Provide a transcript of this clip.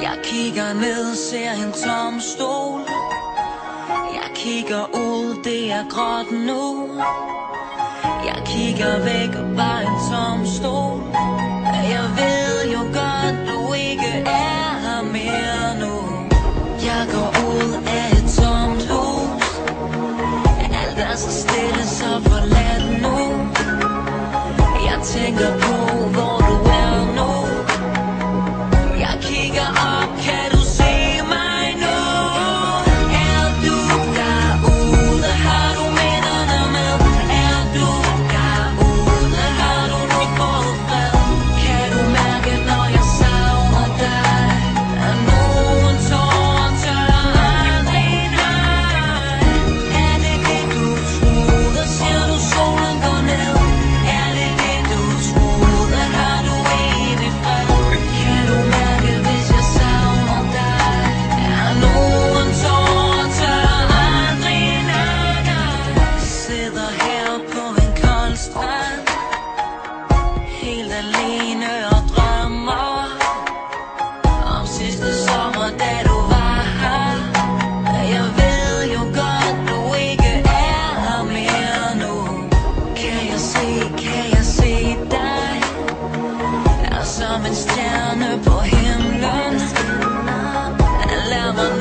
Jeg kigger ned, ser en tom stol. Jeg kigger ud, det er gråt nu. Jeg kigger væk, bare en tom stol. Jeg ved jo godt, du ikke er her mere nu. Jeg går ud af et tomt hus. Alt er så stille, så forladt nu. Jeg tænker på, hvor du er nu. Jeg kigger op, kan du se mig nu? Er du derude? Har du minderne med? Er du derude? Har du nu fået fred? Kan du mærke, når jeg savner dig? Er nogen tårer tør aldrig nej? Er det det du troede? Siger du solen går ned? Er det det du troede? Har du evig fred? Kan du mærke, hvis jeg savner dig? Er nogen tårer tør aldrig nej? Sidder her på en kold strand, helt alene og drømmer om sidste sommer, da du var her. Jeg ved jo godt, du ikke er her mere nu. Kan jeg se dig? Er som en stjerne på himlen. Lad mig